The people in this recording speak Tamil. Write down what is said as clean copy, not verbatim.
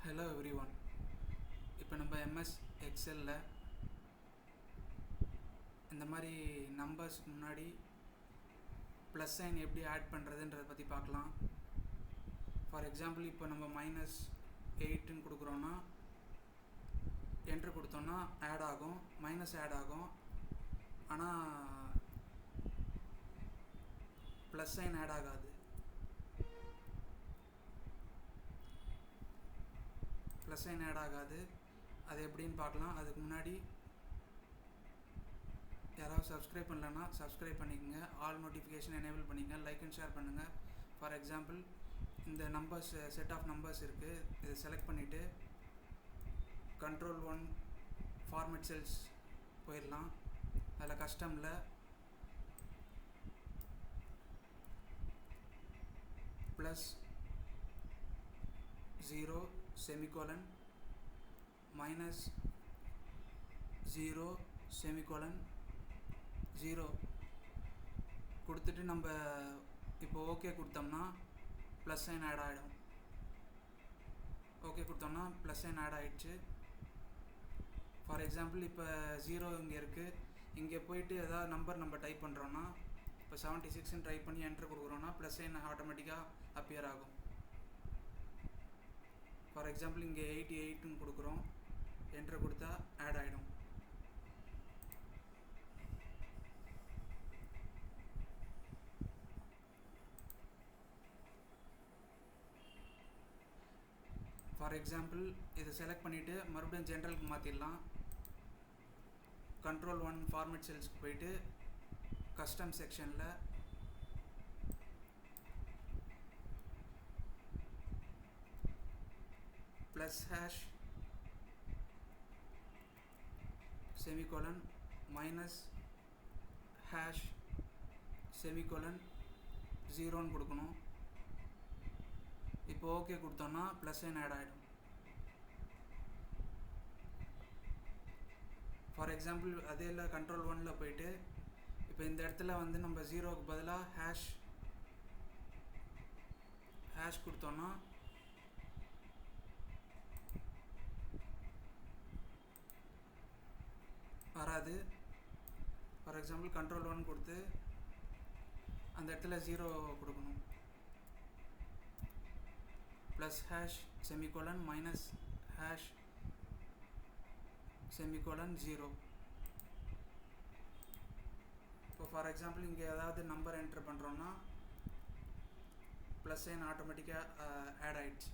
Hello every one. இப்போ நம்ம எம்எஸ் எக்ஸலில் இந்த மாதிரி நம்பர்ஸ்க்கு முன்னாடி ப்ளஸ் சைன் எப்படி ஆட் பண்ணுறதுன்றதை பற்றி பார்க்கலாம். ஃபார் எக்ஸாம்பிள் இப்போ நம்ம -8ன்னு கொடுக்குறோன்னா என்ட்ரு கொடுத்தோன்னா ஆட் ஆகும், மைனஸ் ஆட் ஆகும். ஆனால் ப்ளஸ் சைன் ஆட் ஆகாது. ப்ளஸ் சைன் ஆட் ஆகாது. அது எப்படின்னு பார்க்கலாம். அதுக்கு முன்னாடி யாராவது சப்ஸ்கிரைப் பண்ணலன்னா சப்ஸ்கிரைப் பண்ணிக்கோங்க, ஆல் நோட்டிஃபிகேஷன் எனேபிள் பண்ணிக்கங்க, லைக் அண்ட் ஷேர் பண்ணுங்கள். ஃபார் எக்ஸாம்பிள் இந்த நம்பர்ஸ் செட் ஆஃப் நம்பர்ஸ் இருக்குது, இதை செலக்ட் பண்ணிவிட்டு Ctrl+1 ஃபார்மேட் செல்ஸ் போயிடலாம். அதில் கஸ்டமில் +0 செமிகோலன் -0 செமிகோலன் 0 கொடுத்துட்டு நம்ம இப்போ ஓகே கொடுத்தோம்னா ப்ளஸ் சைன் ஆட் ஆகிடும். ஓகே கொடுத்தோம்னா ப்ளஸ் சைன் ஆட் ஆகிடுச்சு. ஃபார் எக்ஸாம்பிள் இப்போ 0 இங்கே இருக்குது. இங்கே போயிட்டு ஏதாவது நம்பர் நம்ம டைப் பண்ணுறோன்னா இப்போ 76ன்னு டைப் பண்ணி என்ட்ரு கொடுக்குறோன்னா ப்ளஸ் சைன் ஆட்டோமேட்டிக்காக அப்பியர் ஆகும். ஃபார் எக்ஸாம்பிள் இங்கே 88ன்னு கொடுக்குறோம், என்ட்ரு கொடுத்தா ஆட் ஆகிடும். ஃபார் எக்ஸாம்பிள் இதை செலக்ட் பண்ணிவிட்டு மறுபடியும் ஜென்ரலுக்கு மாற்றிடலாம். Ctrl+1 ஃபார்மேட் செல்ஸ்க்கு போயிட்டு கஸ்டம் செக்ஷனில் +# செமிகோலன் -# செமிகோலன் 0ன்னு கொடுக்கணும். இப்போ ஓகே கொடுத்தோன்னா ப்ளஸ் சைன் ஆட் ஆகிடும். ஃபார் எக்ஸாம்பிள் அதே இல்லை Ctrl+1 போயிட்டு இப்போ இந்த இடத்துல வந்து நம்ம 0க்கு பதிலாக ஹேஷ் கொடுத்தோன்னா வராது. ஃபார் எக்ஸாம்பிள் Ctrl+1 கொடுத்து அந்த இடத்துல 0 கொடுக்கணும். +# செமிகோலன் -# செமிகோலன் 0. இப்போ ஃபார் எக்ஸாம்பிள் இங்கே ஏதாவது நம்பர் என்ட்ரு பண்ணுறோன்னா ப்ளஸ் சைன் ஆட்டோமேட்டிக்காக ஆட் ஆகிடுச்சு.